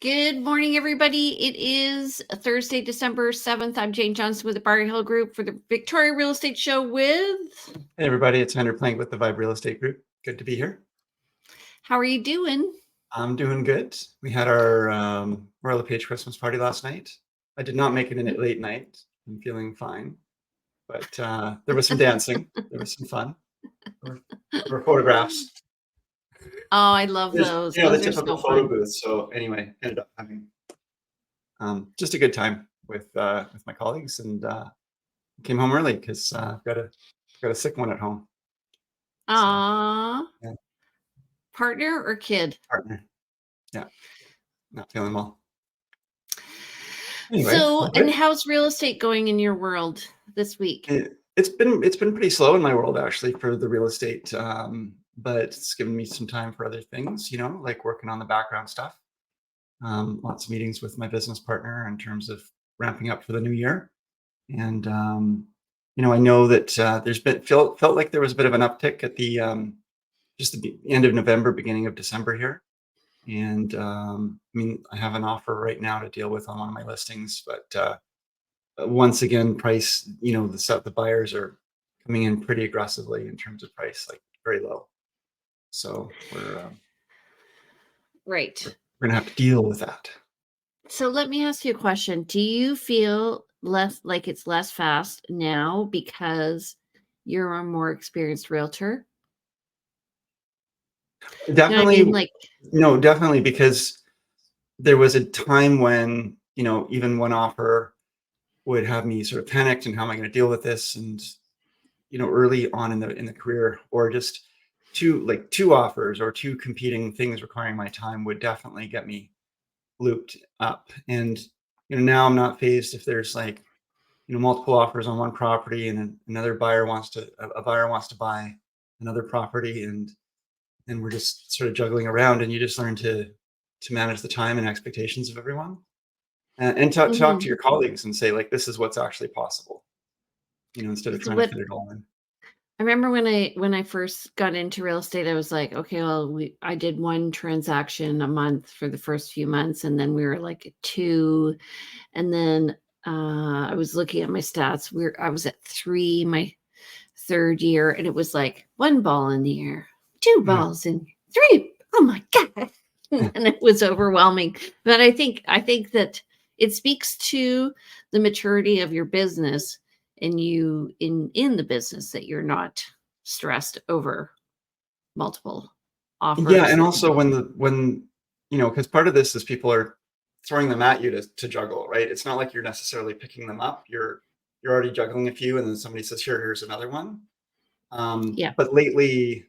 Good morning, everybody. It is Thursday, December 7th. I'm Jane Johnston with the Barry Hill Group for the Victoria Real Estate Show with... Hey, everybody. It's Hunter Plank with the Vibe Real Estate Group. Good to be here. How are you doing? I'm doing good. We had our Royal LePage Christmas party last night. I did not make it in at late night. I'm feeling fine. But there was some dancing. There was some fun. There were photographs. Oh, I love those. The typical photo booth. So anyway, ended up having just a good time with my colleagues, and came home early because got a sick one at home. Aww. So, yeah. Partner or kid? Partner. Yeah. Not feeling well. Anyway, and how's real estate going in your world this week? It's been pretty slow in my world, actually, for the real estate. But it's given me some time for other things, like working on the background stuff. Lots of meetings with my business partner in terms of ramping up for the new year. And, I know that felt like there was a bit of an uptick at the end of November, beginning of December here. And I have an offer right now to deal with on one of my listings, but once again, price, the buyers are coming in pretty aggressively in terms of price, like very low. So we're gonna have to deal with that. So let me ask you a question. Do you feel it's less fast now because you're a more experienced realtor? Definitely. No, definitely, because there was a time when, even one offer would have me sort of panicked, and how am I going to deal with this? And, early on in the career, or just two offers or two competing things requiring my time would definitely get me looped up. And, now I'm not phased if there's multiple offers on one property and a buyer wants to buy another property, and we're just sort of juggling around, and you just learn to manage the time and expectations of everyone, and talk to your colleagues and say, this is what's actually possible, instead of trying to fit it all in. I remember when I first got into real estate, I was like, okay, well, I did one transaction a month for the first few months, and then we were like at 2, and then I was looking at my stats. I was at 3 my third year, and it was like 1 ball in the air, 2 balls in 3. Oh my God. And it was overwhelming. But I think that it speaks to the maturity of your business and you in the business, that you're not stressed over multiple offers. Yeah. And also when because part of this is people are throwing them at you to juggle, right? It's not like you're necessarily picking them up. You're already juggling a few, and then somebody says, here's another one. But lately,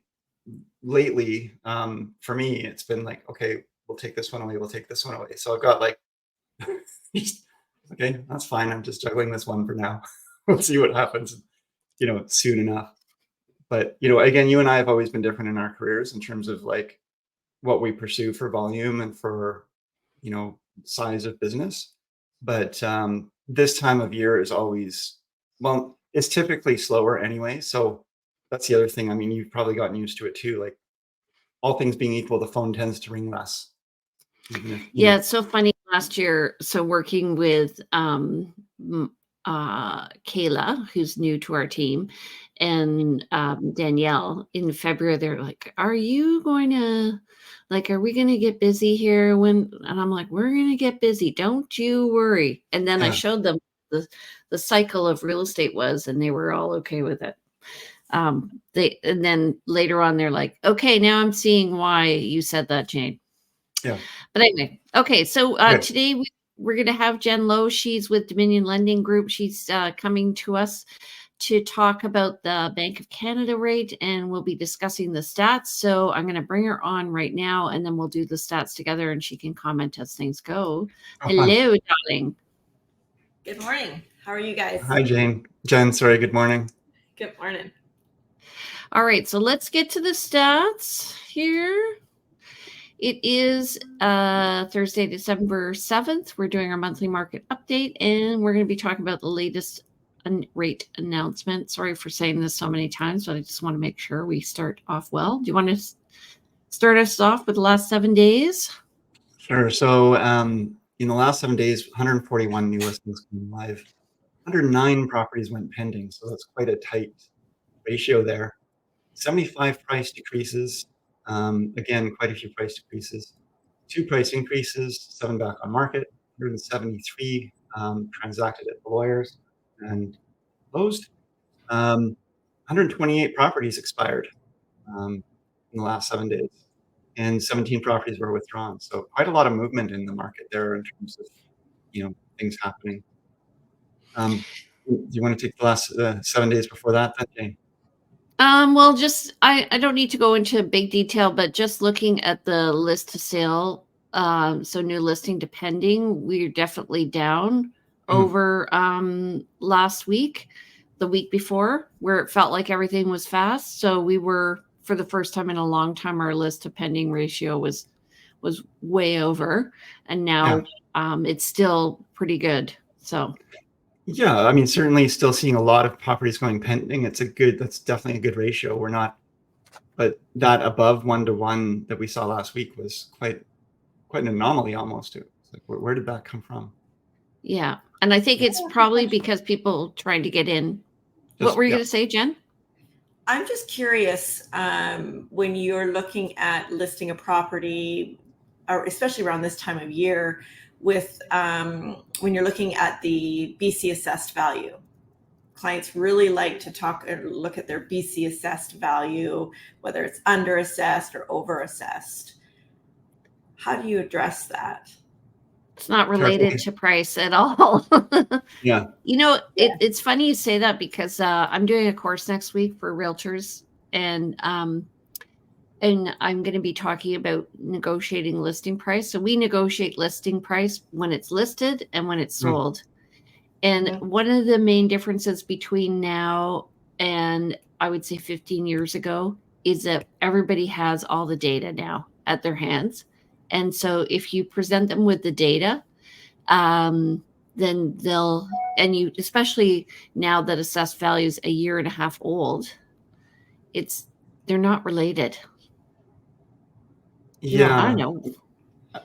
for me, it's been like, okay, we'll take this one away. We'll take this one away. So I've got okay, that's fine. I'm just juggling this one for now. We'll see what happens, soon enough. But, again, you and I have always been different in our careers in terms of what we pursue for volume and for, size of business. But this time of year is always, it's typically slower anyway. So that's the other thing. I mean, you've probably gotten used to it too. All things being equal, the phone tends to ring less. It's so funny. Last year, so working with Kayla, who's new to our team, and Danielle, in February, they're like, are we going to get busy here? And I'm like, we're going to get busy. Don't you worry. And then I showed them the cycle of real estate was, and they were all okay with it. And then later on, they're like, okay, now I'm seeing why you said that, Jane. Yeah. But anyway, okay. So today we're going to have Jen Lowe. She's with Dominion Lending Group. She's coming to us to talk about the Bank of Canada rate, and we'll be discussing the stats. So I'm going to bring her on right now, and then we'll do the stats together, and she can comment as things go. Hello, darling. Good morning. How are you guys? Hi, Jane. Jen, sorry. Good morning. Good morning. All right. So let's get to the stats here. It is Thursday, December 7th. We're doing our monthly market update, and we're going to be talking about the latest rate announcement. Sorry for saying this so many times, but I just want to make sure we start off well. Do you want to start us off with the last 7 days? Sure. So in the last 7 days, 141 new listings came live. 109 properties went pending, so that's quite a tight ratio there. 75 price decreases. Again, quite a few price decreases. 2 price increases, 7 back on market. 173 transacted at the lawyers and closed. 128 properties expired in the last 7 days, and 17 properties were withdrawn. So quite a lot of movement in the market there in terms of things happening. Do you want to take the last 7 days before that, then, Jane? Well, just I don't need to go into big detail, but just looking at the list to sale, so new listing to pending, we're definitely down over last week, the week before, where it felt like everything was fast. So we were, for the first time in a long time, our list to pending ratio was way over, and now it's still pretty good. So. Yeah, I mean, certainly still seeing a lot of properties going pending. That's definitely a good ratio. We're not, but that above 1-to-1 that we saw last week was quite an anomaly almost. It's like, where did that come from? Yeah, and I think it's probably because people trying to get in. What were you going to say, Jen? I'm just curious, when you're looking at listing a property, or especially around this time of year, with when you're looking at the BC assessed value. Clients really like to look at their BC assessed value, whether it's under assessed or over assessed. How do you address that? It's not related to price at all. Yeah. It's funny you say that, because I'm doing a course next week for realtors, and I'm going to be talking about negotiating listing price. So we negotiate listing price when it's listed and when it's sold. And one of the main differences between now and, I would say, 15 years ago is that everybody has all the data now at their hands. And so if you present them with the data, then you, especially now that assessed value is a year and a half old, they're not related. Yeah. I don't know.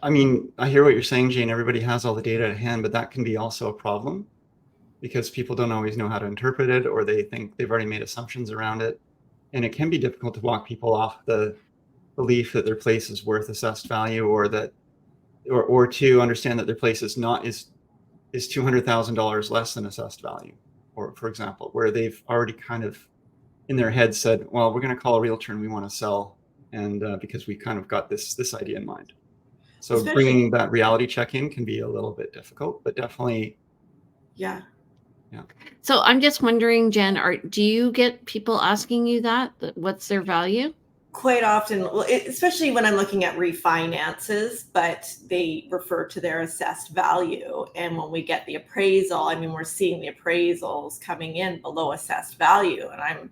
I mean, I hear what you're saying, Jane. Everybody has all the data at hand, but that can be also a problem because people don't always know how to interpret it, or they think they've already made assumptions around it. And it can be difficult to walk people off the belief that their place is worth assessed value, or to understand that their place is $200,000 less than assessed value, or, for example, where they've already kind of in their head said, well, we're going to call a realtor and we want to sell, and because we kind of got this idea in mind. So bringing that reality check in can be a little bit difficult, but definitely. Yeah. So I'm just wondering, Jen, do you get people asking you that what's their value? Quite often, especially when I'm looking at refinances, but they refer to their assessed value. And when we get the appraisal, I mean, we're seeing the appraisals coming in below assessed value. And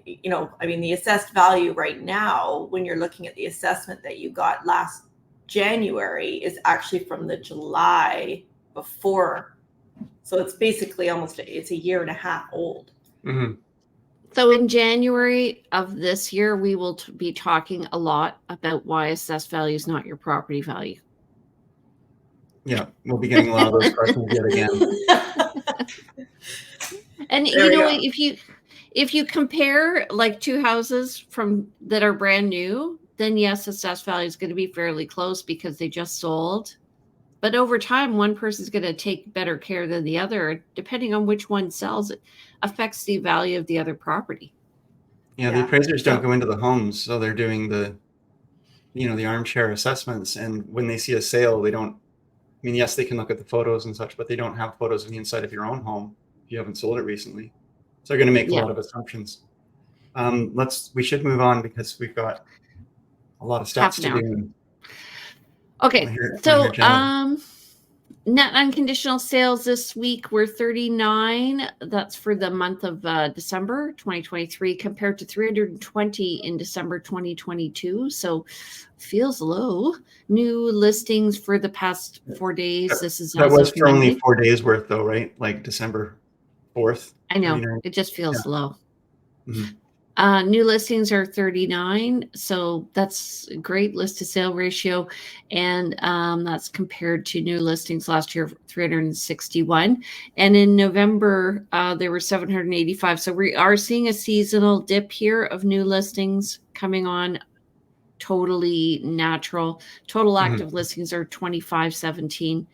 the assessed value right now, when you're looking at the assessment that you got last January, is actually from the July before. So it's basically it's a year and a half old. Mm-hmm. So in January of this year, we will be talking a lot about why assessed value is not your property value. Yeah, we'll be getting a lot of those questions yet again. And if you compare like two houses that are brand new, then yes, assessed value is going to be fairly close because they just sold. But over time, one person's going to take better care than the other. Depending on which one sells, it affects the value of the other property. Yeah, the appraisers don't go into the homes, so they're doing the armchair assessments. And when they see a sale, they don't. I mean, yes, they can look at the photos and such, but they don't have photos of the inside of your own home if you haven't sold it recently. So they're going to make a lot of assumptions. We should move on because we've got a lot of stats to do. Okay, so net unconditional sales this week were 39. That's for the month of December 2023, compared to 320 in December 2022. So feels low. New listings for the past 4 days. That was for only 4 days worth, though, right? Like December 4th. I know. It just feels low. Mm-hmm. New listings are 39, so that's a great list to sale ratio, and that's compared to new listings last year, 361. And in November, there were 785. So we are seeing a seasonal dip here of new listings coming on, totally natural. Total active listings are 2517,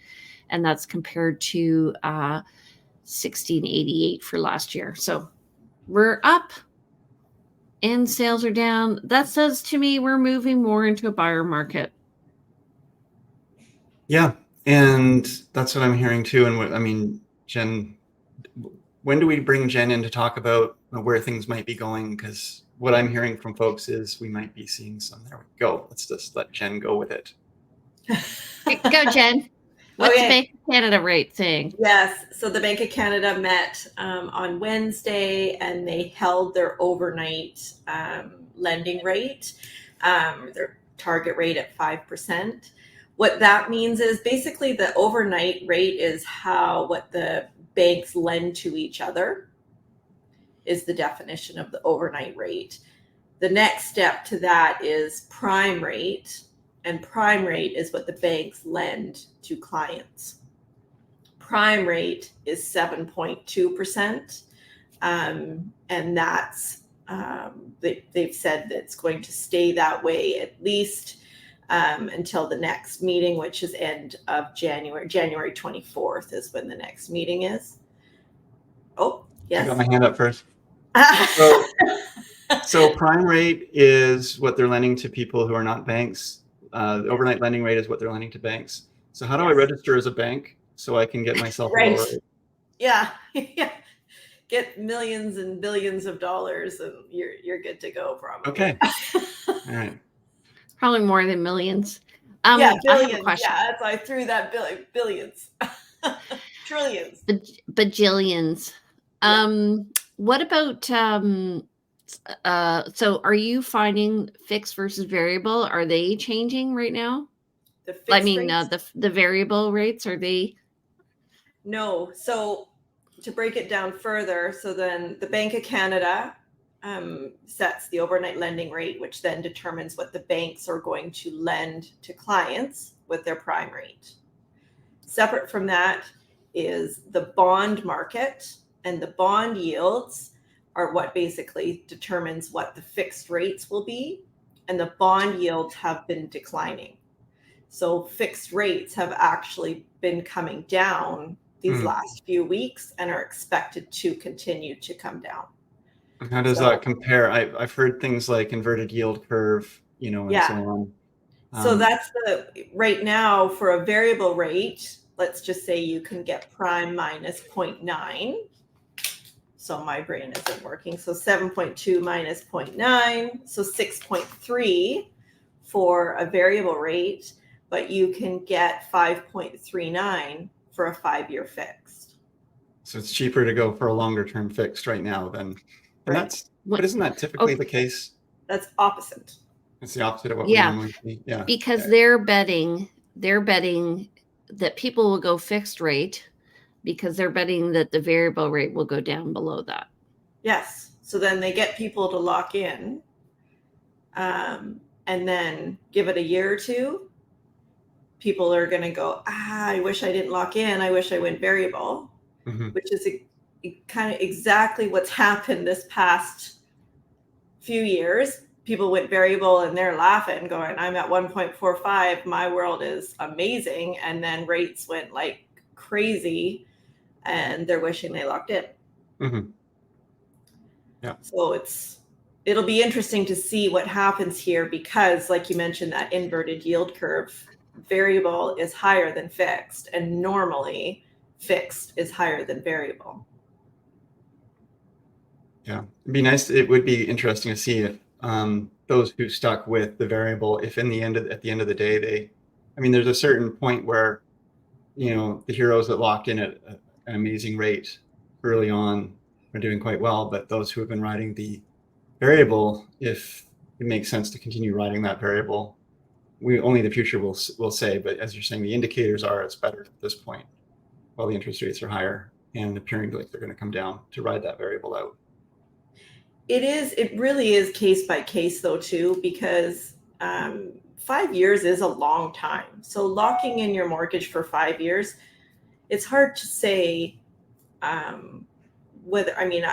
and that's compared to 1688 for last year. So we're up. And sales are down. That says to me we're moving more into a buyer market. Yeah, and that's what I'm hearing too. And what I mean, Jen, when do we bring Jen in to talk about where things might be going? Because what I'm hearing from folks is we might be seeing some. There we go. Let's just let Jen go with it. Go, Jen. What's the Bank of Canada rate saying? Yes. So the Bank of Canada met on Wednesday, and they held their overnight lending rate, their target rate at 5%. What that means is basically the overnight rate is what the banks lend to each other, is the definition of the overnight rate. The next step to that is prime rate, and prime rate is what the banks lend to clients. Prime rate is 7.2%, and that's they've said that it's going to stay that way at least until the next meeting, which is end of January 24th is when the next meeting is. Oh, yes. I got my hand up first. So prime rate is what they're lending to people who are not banks. The overnight lending rate is what they're lending to banks. So how do I register as a bank so I can get myself a lower rate? Yeah. Get millions and billions of dollars, and you're good to go, probably. Okay. All right. Probably more than millions. Yeah, billions. I have a question. Yeah, that's why I threw that billions. Trillions. Bajillions. Yeah. What about so are you finding fixed versus variable? Are they changing right now? The fixed rates? The variable rates, are they? No. So to break it down further, so then the Bank of Canada sets the overnight lending rate, which then determines what the banks are going to lend to clients with their prime rate. Separate from that is the bond market, and the bond yields are what basically determines what the fixed rates will be, and the bond yields have been declining. So fixed rates have actually been coming down these last few weeks and are expected to continue to come down. How does that compare? I've heard things like inverted yield curve, and so on. So that's right now for a variable rate, let's just say you can get prime minus 0.9. So my brain isn't working. So 7.2 minus 0.9, so 6.3 for a variable rate, but you can get 5.39 for a 5-year fixed. So it's cheaper to go for a longer term fixed right now than, and but isn't that typically the case? That's opposite. It's the opposite of what we normally see. Yeah. Because they're betting that people will go fixed rate, because they're betting that the variable rate will go down below that. Yes. So then they get people to lock in, and then give it a year or two. People are going to go, I wish I didn't lock in. I wish I went variable, which is kind of exactly what's happened this past few years. People went variable and they're laughing, going, I'm at 1.45. My world is amazing. And then rates went like crazy, and they're wishing they locked in. Yeah. So it'll be interesting to see what happens here, because like you mentioned, that inverted yield curve, variable is higher than fixed, and normally fixed is higher than variable. Yeah, it'd be nice. It would be interesting to see if those who stuck with the variable, if at the end of the day, there's a certain point where, the heroes that locked in at an amazing rate early on are doing quite well, but those who have been riding the variable, if it makes sense to continue riding that variable, only the future will say. But as you're saying, the indicators are it's better at this point, while the interest rates are higher and appearing like they're going to come down, to ride that variable out. It really is case by case though too, because 5 years is a long time. So locking in your mortgage for 5 years, it's hard to say whether, I mean,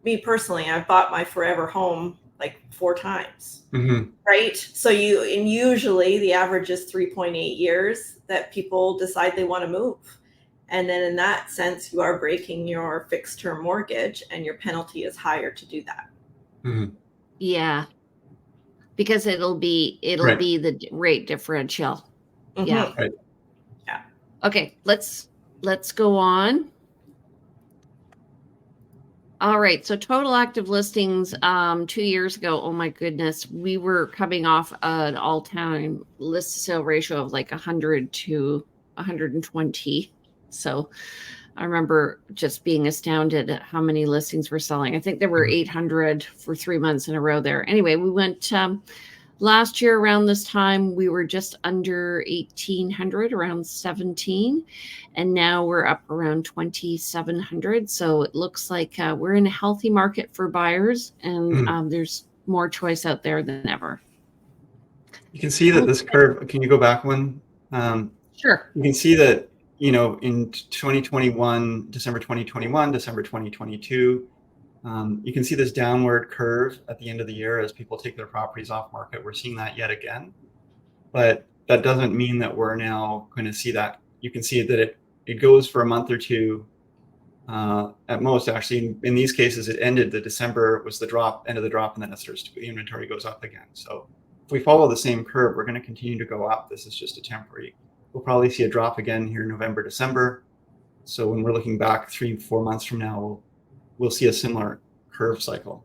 me personally, I've bought my forever home like 4 times, right? So usually the average is 3.8 years that people decide they want to move. And then in that sense, you are breaking your fixed term mortgage and your penalty is higher to do that. Yeah. Because it'll be the rate differential. Yeah. Right. Yeah. Okay, let's go on. All right, so total active listings 2 years ago, oh my goodness, we were coming off an all-time list to sale ratio of like 100 to 120. So I remember just being astounded at how many listings were selling. I think there were 800 for 3 months in a row there. Anyway, we went last year around this time, we were just under 1,800, around 17. And now we're up around 2,700. So it looks like we're in a healthy market for buyers, and there's more choice out there than ever. You can see that this curve, can you go back one? Sure. You can see that, in 2021, December 2021, December 2022, you can see this downward curve at the end of the year as people take their properties off market. We're seeing that yet again, but that doesn't mean that we're now going to see that. You can see that it goes for a month or two at most. Actually, in these cases, it ended. The December was the drop, end of the drop, and then it starts to, the inventory goes up again. So if we follow the same curve, we're going to continue to go up. This is just a temporary. We'll probably see a drop again here in November, December. So when we're looking back 3-4 months from now, we'll see a similar curve cycle.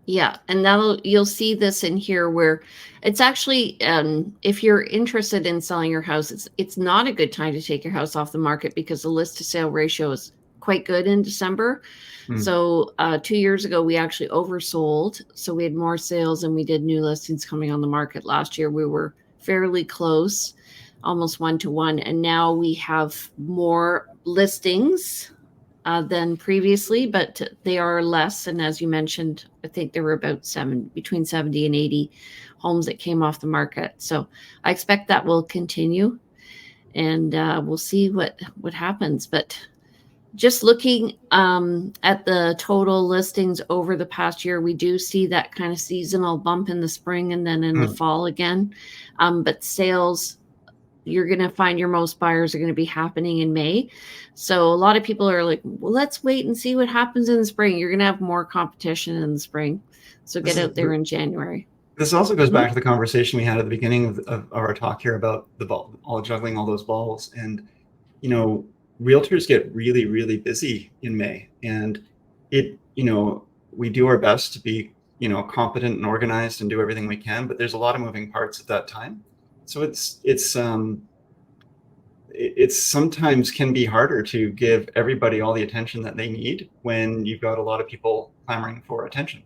Yeah, and you'll see this in here where it's actually, if you're interested in selling your house, it's not a good time to take your house off the market because the list to sale ratio is quite good in December. So 2 years ago, we actually oversold. So we had more sales than we did new listings coming on the market. Last year, we were fairly close, almost 1-to-1. And now we have more listings than previously, but they are less. And as you mentioned, I think there were about between 70 and 80 homes that came off the market. So I expect that will continue, and we'll see what happens. But just looking at the total listings over the past year, we do see that kind of seasonal bump in the spring and then in the fall again. But sales, you're going to find your most buyers are going to be happening in May. So a lot of people are like, well, let's wait and see what happens in the spring. You're going to have more competition in the spring. So get out there in January. This also goes back to the conversation we had at the beginning of our talk here about the ball, juggling all those balls. And, realtors get really, really busy in May. And we do our best to be, competent and organized and do everything we can, but there's a lot of moving parts at that time. So it sometimes can be harder to give everybody all the attention that they need when you've got a lot of people clamoring for attention.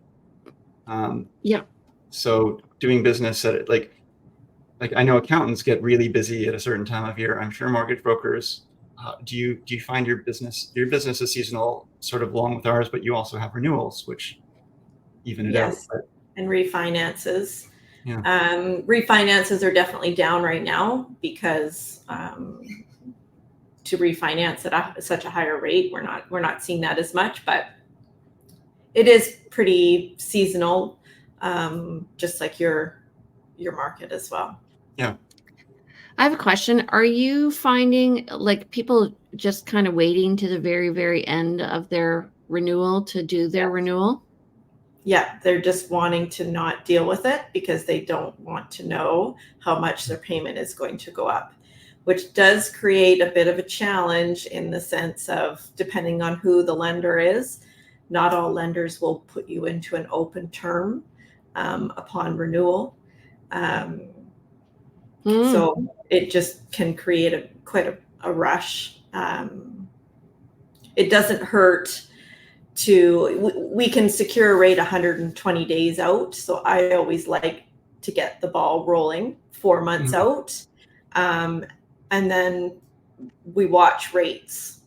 Yeah. So doing business at like I know accountants get really busy at a certain time of year. I'm sure mortgage brokers. Do you find your business is seasonal, sort of along with ours, but you also have renewals, which even it out. But, and refinances. Yeah. Refinances are definitely down right now because to refinance at such a higher rate, we're not seeing that as much, but it is pretty seasonal, just like your market as well. Yeah. I have a question. Are you finding like people just kind of waiting to the very, very end of their renewal to do their renewal? Yeah, they're just wanting to not deal with it because they don't want to know how much their payment is going to go up, which does create a bit of a challenge in the sense of depending on who the lender is. Not all lenders will put you into an open term upon renewal. So it just can create quite a rush. It doesn't hurt we can secure a rate 120 days out. So I always like to get the ball rolling 4 months out. And then we watch rates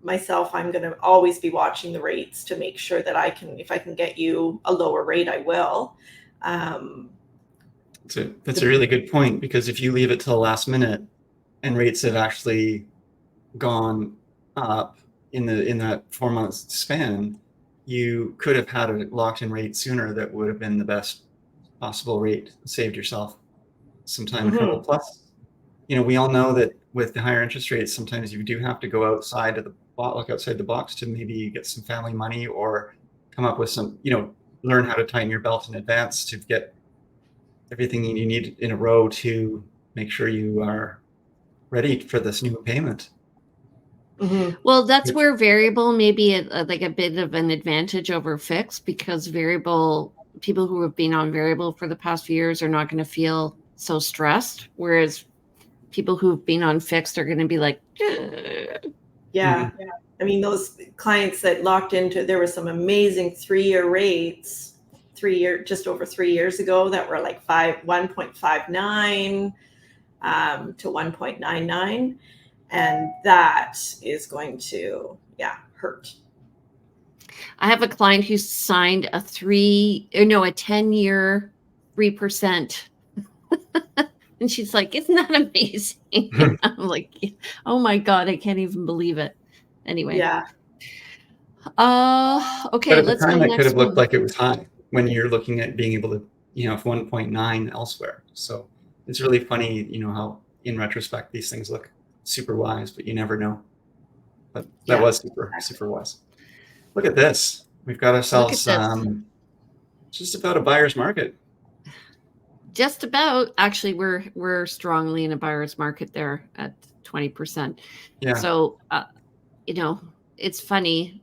myself, I'm going to always be watching the rates to make sure that if I can get you a lower rate, I will. That's a really good point, because if you leave it till the last minute and rates have actually gone up in that 4 months span, you could have had a locked in rate sooner that would have been the best possible rate, saved yourself some time and trouble. Plus, we all know that with the higher interest rates, sometimes you do have to go outside the box to maybe get some family money, or come up with some, learn how to tighten your belt in advance to get everything you need in a row to make sure you are ready for this new payment. Well, that's where variable may be like a bit of an advantage over fixed, because people who have been on variable for the past few years are not going to feel so stressed, whereas people who've been on fixed are going to be like, yeah. I mean, those clients that locked into, there were some amazing 3-year rates, just over 3 years ago, that were like 1.59 to 1.99. And that is going to, hurt. I have a client who signed a 10-year 3%. And she's like, isn't that amazing? I'm like, oh my God, I can't even believe it. Anyway. Yeah. Okay. But at let's the time, go it next could have looked one. like it was high when you're looking at being able to, 1.9 elsewhere. So it's really funny, how in retrospect these things look super wise, but you never know. But that was super wise. Look at this. We've got ourselves just about a buyer's market. Just about. Actually, we're strongly in a buyer's market there at 20%. Yeah. So, it's funny.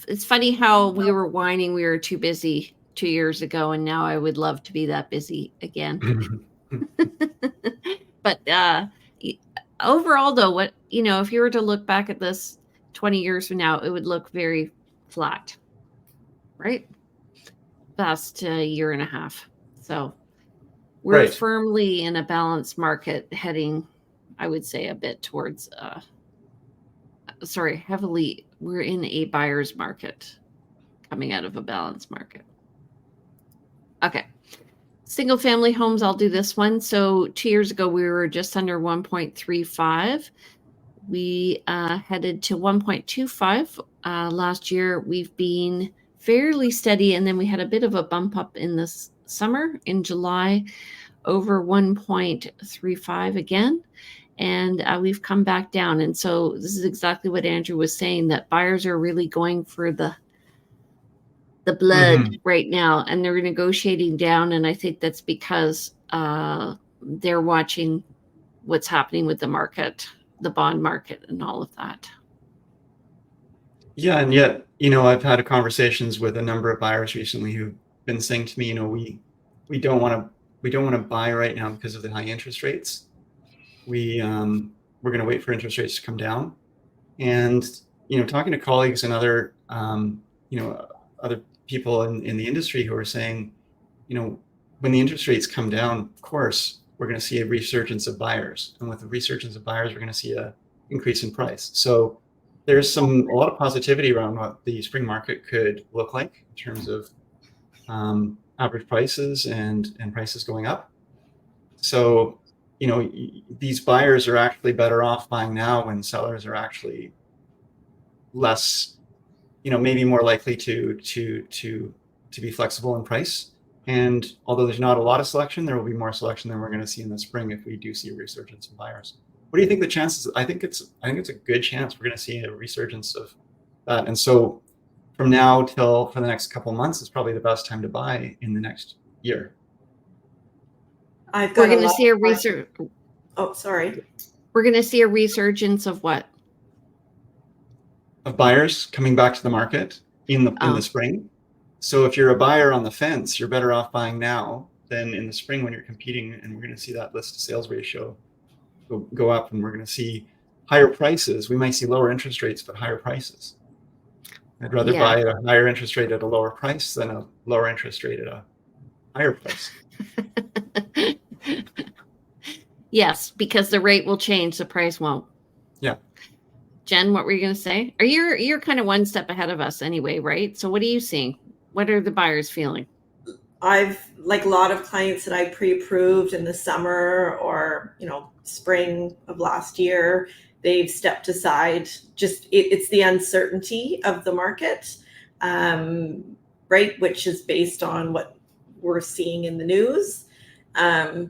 It's funny how we were whining we were too busy 2 years ago, and now I would love to be that busy again. But overall, though, if you were to look back at this 20 years from now, it would look very flat, right? Past a year and a half. So we're firmly in a balanced market, heading, I would say, a bit towards, we're in a buyer's market coming out of a balanced market. Okay. Single family homes, I'll do this one. So 2 years ago, we were just under 1.35. We headed to 1.25 last year. We've been fairly steady, and then we had a bit of a bump up in this summer in July, over 1.35 again, and we've come back down. And so this is exactly what Andrew was saying, that buyers are really going for the blood right now, and they're negotiating down. And I think that's because they're watching what's happening with the market, the bond market, and all of that. Yeah, and yet, I've had conversations with a number of buyers recently who've been saying to me, we don't want to buy right now because of the high interest rates. We're going to wait for interest rates to come down. And talking to colleagues and other other people in the industry who are saying, when the interest rates come down, of course, we're going to see a resurgence of buyers. And with the resurgence of buyers, we're going to see an increase in price. So there's a lot of positivity around what the spring market could look like in terms of average prices and prices going up. So, these buyers are actually better off buying now when sellers are actually less, maybe more likely to be flexible in price. And although there's not a lot of selection, there will be more selection than we're going to see in the spring if we do see a resurgence of buyers. What do you think the chances? I think it's a good chance we're going to see a resurgence of that. And so from now till for the next couple of months is probably the best time to buy in the next year. We're going to see a resurgence. Oh, sorry. We're going to see a resurgence of what? Of buyers coming back to the market in the spring. So if you're a buyer on the fence, you're better off buying now than in the spring when you're competing. And we're going to see that list to sales ratio go up, and we're going to see higher prices. We might see lower interest rates, but higher prices. I'd rather buy at a higher interest rate at a lower price than a lower interest rate at a higher price. Yes, because the rate will change, the price won't. Yeah. Jen, what were you going to say? You're kind of one step ahead of us anyway, right? So what are you seeing? What are the buyers feeling? I've, like a lot of clients that I pre-approved in the summer or, spring of last year, they've stepped aside. Just it's the uncertainty of the market, right? Which is based on what we're seeing in the news.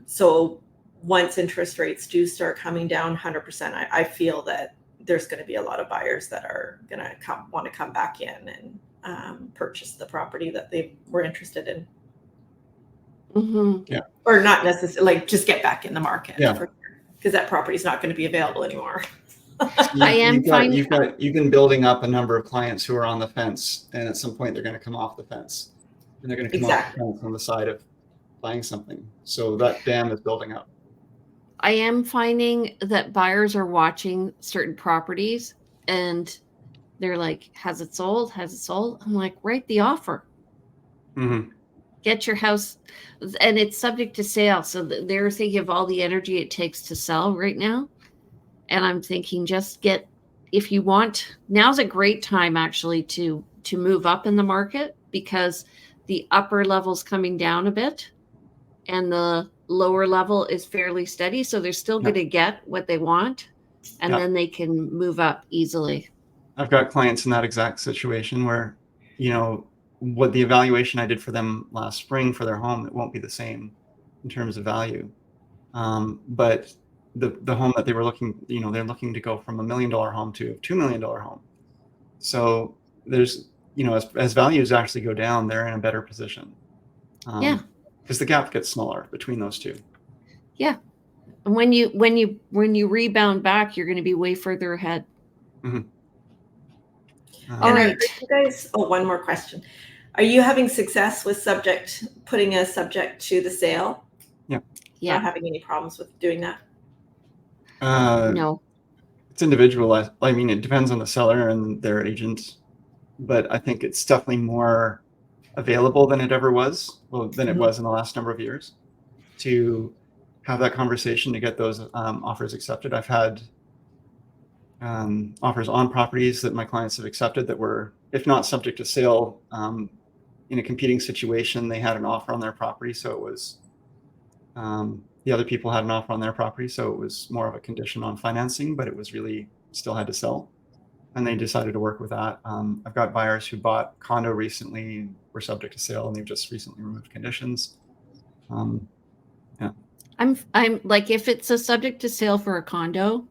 So once interest rates do start coming down 100%, I feel that there's going to be a lot of buyers that are going to want to come back in and purchase the property that they were interested in. Mm-hmm. Yeah. Or not necessarily, like just get back in the market. Yeah. Because that property is not going to be available anymore. You've been building up a number of clients who are on the fence, and at some point they're going to come off the fence, and they're going to come off the fence on the side of buying something. So that dam is building up. I am finding that buyers are watching certain properties and they're like, has it sold? Has it sold? I'm like, write the offer. Mm-hmm. Get your house, and it's subject to sale. So they're thinking of all the energy it takes to sell right now. And I'm thinking, just get, if you want, now's a great time actually to move up in the market, because the upper level's coming down a bit and the lower level is fairly steady. So they're still going to get what they want, and then they can move up easily. I've got clients in that exact situation where, what the evaluation I did for them last spring for their home, it won't be the same in terms of value. But the home that they were looking, they're looking to go from $1 million home to a $2 million home. So there's, as values actually go down, they're in a better position. Because the gap gets smaller between those two. Yeah. And when you rebound back, you're going to be way further ahead. Mm-hmm. All right. You guys, one more question. Are you having success with putting a subject to the sale? Yeah. Not having any problems with doing that? No. It's individual. I mean, it depends on the seller and their agent, but I think it's definitely more available than it ever was. Than it was in the last number of years, to have that conversation, to get those offers accepted. I've had offers on properties that my clients have accepted that were, if not subject to sale, in a competing situation. They had an offer on their property, so it was the other people had an offer on their property, so it was more of a condition on financing, but it was really still had to sell, and they decided to work with that. I've got buyers who bought condo recently, were subject to sale, and they've just recently removed conditions. I'm like, if it's a subject to sale for a condo,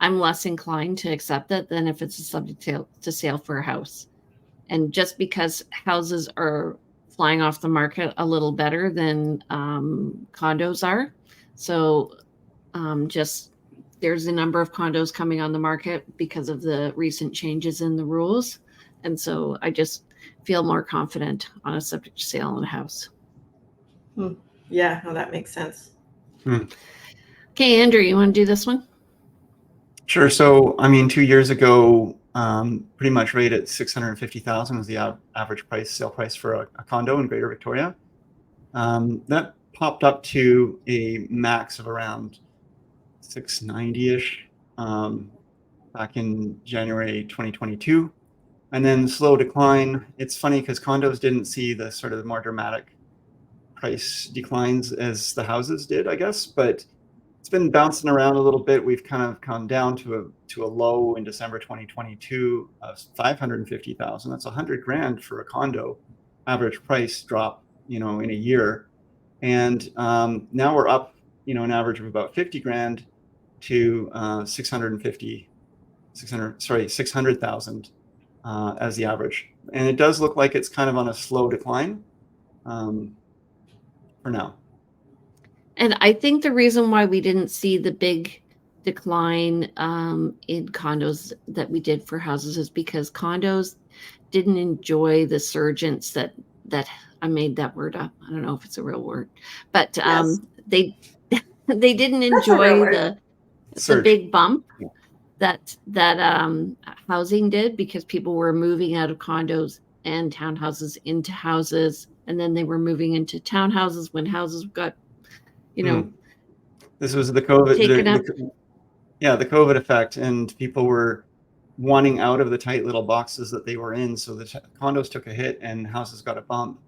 I'm less inclined to accept it than if it's a subject to sale for a house. And just because houses are flying off the market a little better than condos are. So there's a number of condos coming on the market because of the recent changes in the rules. And so I just feel more confident on a subject to sale in a house. Yeah, no, that makes sense. Okay, Andrew, you want to do this one? Sure. So, 2 years ago, pretty much right at $650,000 was the average sale price for a condo in Greater Victoria. That popped up to a max of around $690-ish back in January 2022, and then slow decline. It's funny because condos didn't see the sort of more dramatic price declines as the houses did, I guess, but it's been bouncing around a little bit. We've kind of come down to a low in December 2022 of $550,000. That's $100,000 for a condo average price drop, in a year. And now we're up, an average of about $50,000 to $600,000 as the average. And it does look like it's kind of on a slow decline for now. And I think the reason why we didn't see the big decline in condos that we did for houses is because condos didn't enjoy the surgence that I made that word up. I don't know if it's a real word, but they didn't enjoy the big bump that housing did, because people were moving out of condos and townhouses into houses, and then they were moving into townhouses when houses got, this was the COVID, taken up. the COVID effect, and people were wanting out of the tight little boxes that they were in. So the condos took a hit and houses got a bump.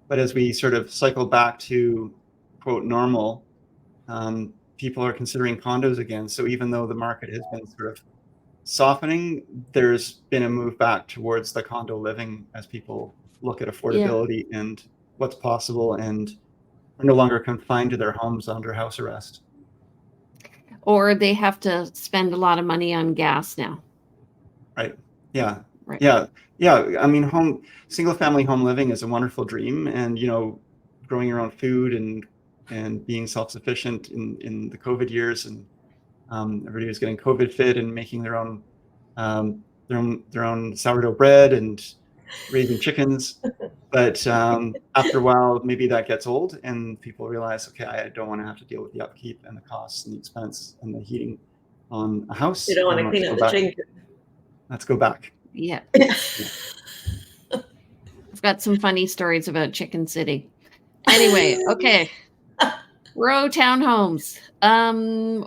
But as we sort of cycle back to quote normal, people are considering condos again. So even though the market has been sort of softening, there's been a move back towards the condo living as people look at affordability and what's possible and are no longer confined to their homes under house arrest. Or they have to spend a lot of money on gas now. Right. Yeah. Right. Yeah. Yeah. I mean, single family home living is a wonderful dream, and, you know, growing your own food and being self-sufficient in the COVID years, and everybody was getting COVID fit and making their own sourdough bread and raising chickens. But after a while, maybe that gets old and people realize, okay, I don't want to have to deal with the upkeep and the costs and the expense and the heating on a house. You don't want to clean up the chicken. Let's go back. Yeah. I've got some funny stories about Chicken City. Anyway, okay. Rowe townhomes.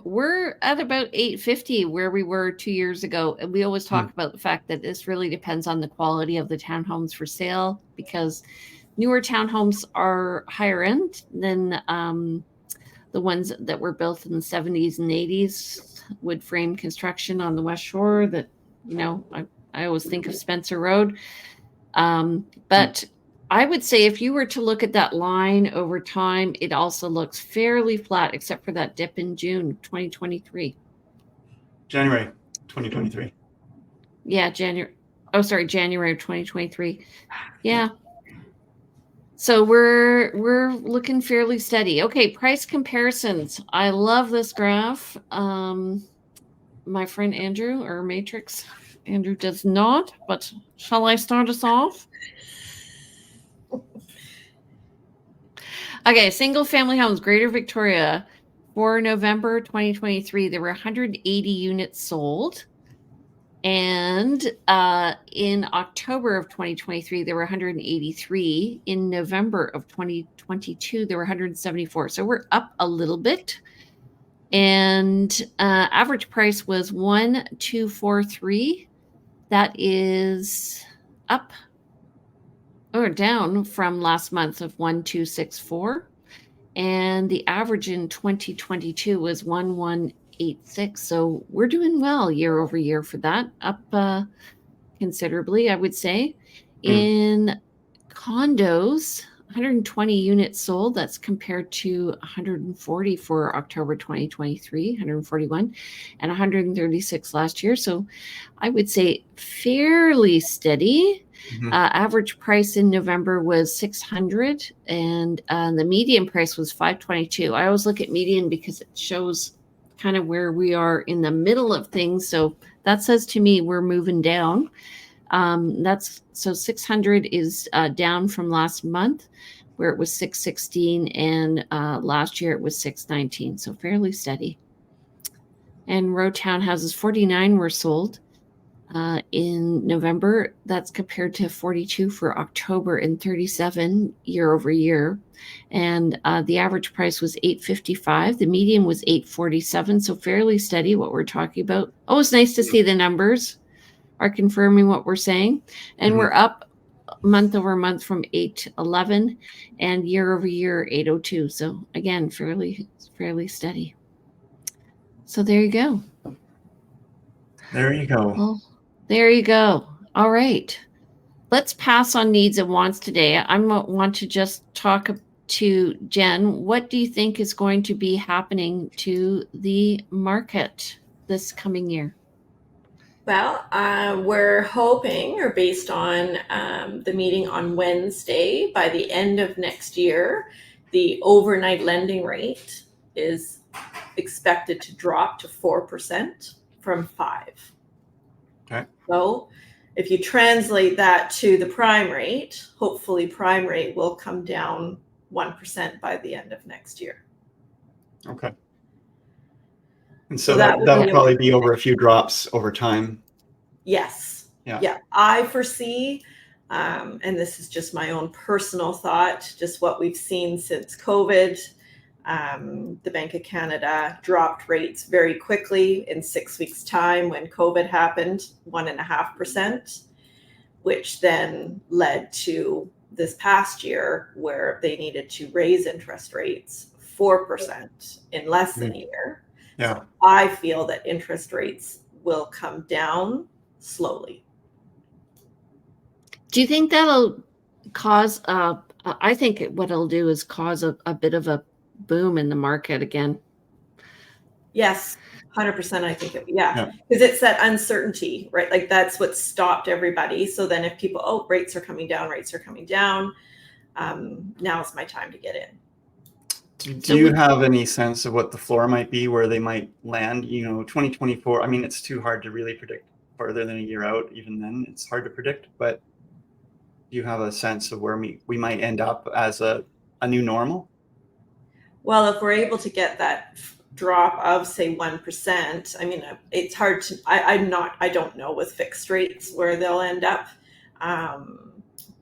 We're at about 850 where we were 2 years ago. And we always talk about the fact that this really depends on the quality of the townhomes for sale, because newer townhomes are higher end than the ones that were built in the 70s and 80s, wood frame construction on the West Shore that, you know, I always think of Spencer Road. But I would say if you were to look at that line over time, it also looks fairly flat, except for that dip in June 2023. January 2023. Yeah, January of 2023. Yeah. So we're looking fairly steady. Okay, price comparisons. I love this graph. My friend Andrew, or Matrix, Andrew does not, but shall I start us off? Okay, single family homes, Greater Victoria, for November 2023, there were 180 units sold. And in October of 2023, there were 183. In November of 2022, there were 174. So we're up a little bit. And average price was 1,243. That is up or down from last month of 1,264. And the average in 2022 was 1,186. So we're doing well year over year for that, up considerably, I would say. In condos, 120 units sold. That's compared to 140 for October 2023, 141, and 136 last year. So I would say fairly steady. Average price in November was 600, and the median price was 522. I always look at median because it shows kind of where we are in the middle of things. So that says to me we're moving down. So 600 is down from last month, where it was 616, and last year it was 619. So fairly steady. And row townhouses, 49 were sold in November. That's compared to 42 for October and 37 year over year. And the average price was 855. The median was 847. So fairly steady, what we're talking about. Oh, it's nice to see the numbers are confirming what we're saying. And we're up month over month from 811 and year over year 802. So again, fairly steady. So there you go. There you go. Well, there you go. All right. Let's pass on needs and wants today. I want to just talk to Jen. What do you think is going to be happening to the market this coming year? Well, we're hoping, or based on the meeting on Wednesday, by the end of next year, the overnight lending rate is expected to drop to 4% from 5%. Okay. So if you translate that to the prime rate, hopefully prime rate will come down 1% by the end of next year. Okay. And so that'll probably be over a few drops over time. Yes. Yeah. I foresee, and this is just my own personal thought, just what we've seen since COVID, The Bank of Canada dropped rates very quickly in 6 weeks' time when COVID happened, 1.5%, which then led to this past year where they needed to raise interest rates 4% in less than a year. Yeah. So I feel that interest rates will come down slowly. Do you think that'll cause I think what it'll do is cause a bit of a boom in the market again? Yes, 100%. I think because it's that uncertainty, right? Like that's what stopped everybody. So then if people, rates are coming down, now's my time to get in. Do you have any sense of what the floor might be, where they might land? 2024, I mean, it's too hard to really predict further than a year out. Even then, it's hard to predict. But do you have a sense of where we might end up as a new normal? Well, if we're able to get that drop of, say, 1%, I mean, it's hard to, I don't know with fixed rates where they'll end up.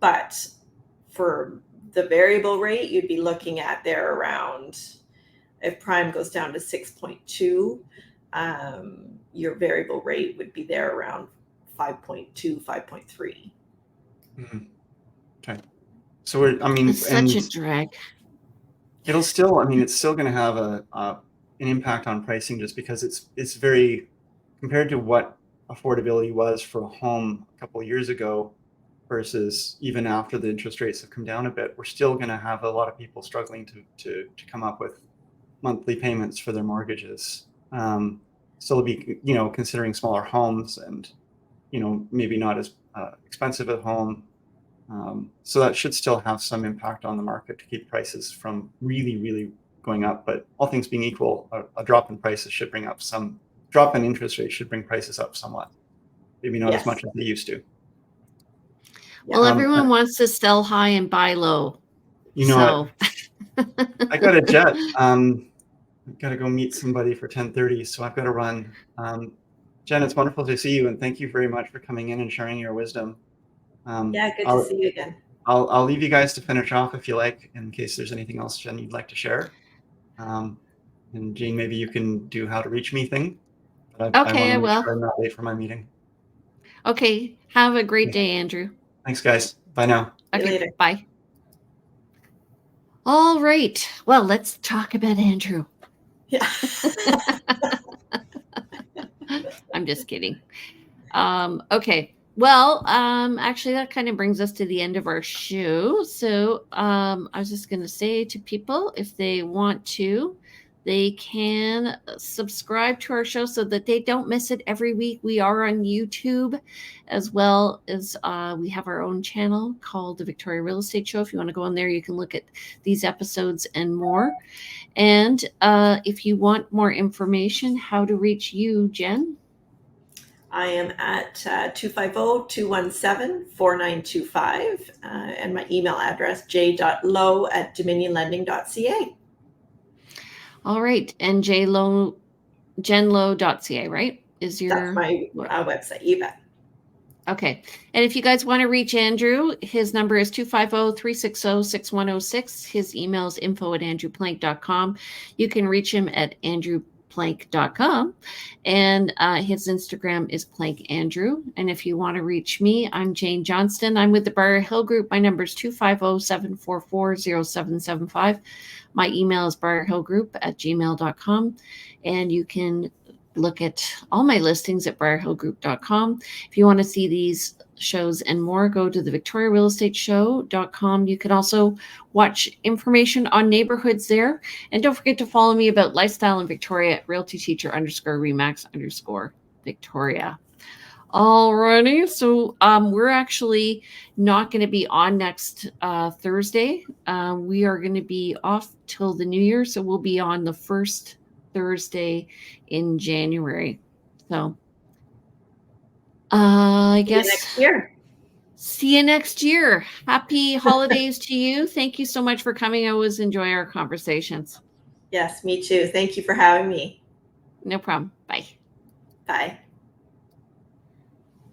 But for the variable rate, you'd be looking at there around, if prime goes down to 6.2, your variable rate would be there around 5.2, 5.3. Mm-hmm. Okay. So it's such a drag. It'll still, it's still going to have an impact on pricing, just because it's very, compared to what affordability was for a home a couple of years ago versus even after the interest rates have come down a bit, we're still going to have a lot of people struggling to come up with monthly payments for their mortgages. Still be, considering smaller homes and, maybe not as expensive a home. So that should still have some impact on the market to keep prices from really, really going up. But all things being equal, a drop in prices should bring up drop in interest rates should bring prices up somewhat. Maybe not as much as they used to. Well, everyone wants to sell high and buy low. I got a jet. I've got to go meet somebody for 10:30, so I've got to run. Jen, it's wonderful to see you, and thank you very much for coming in and sharing your wisdom. Good to see you again. I'll leave you guys to finish off if you like, in case there's anything else, Jen, you'd like to share. And Jane, maybe you can do how to reach me thing. But I will. Sure I'm not late for my meeting. Okay. Have a great day, Andrew. Thanks, guys. Bye now. Okay. See you later. Bye. All right. Well, let's talk about Andrew. Yeah. I'm just kidding. Okay. Well, actually, that kind of brings us to the end of our show. So I was just going to say to people, if they want to, they can subscribe to our show so that they don't miss it every week. We are on YouTube, as well as we have our own channel called The Victoria Real Estate Show. If you want to go on there, you can look at these episodes and more. And if you want more information, how to reach you, Jen? I am at 250-217-4925, and my email address, j.lowe@dominionlending.ca. All right. And jenlowe.ca, right? That's my website. You bet. Okay. And if you guys want to reach Andrew, his number is 250-360-6106. His email is info@andrewplank.com. You can reach him at andrewplank.com. And his Instagram is plankandrew. And if you want to reach me, I'm Jane Johnston. I'm with the Briar Hill Group. My number is 250-744-0775. My email is briarhillgroup@gmail.com. And you can look at all my listings at briarhillgroup.com. If you want to see these shows and more, go to the victoriarealestateshow.com. You can also watch information on neighborhoods there. And don't forget to follow me about lifestyle in Victoria at realtyteacher_remax_Victoria. Alrighty, so we're actually not going to be on next Thursday. We are going to be off till the new year, so we'll be on the first Thursday in January. So I guess see you next year. Happy holidays to you. Thank you so much for coming. I always enjoy our conversations. Yes, me too. Thank you for having me. No problem. Bye. Bye.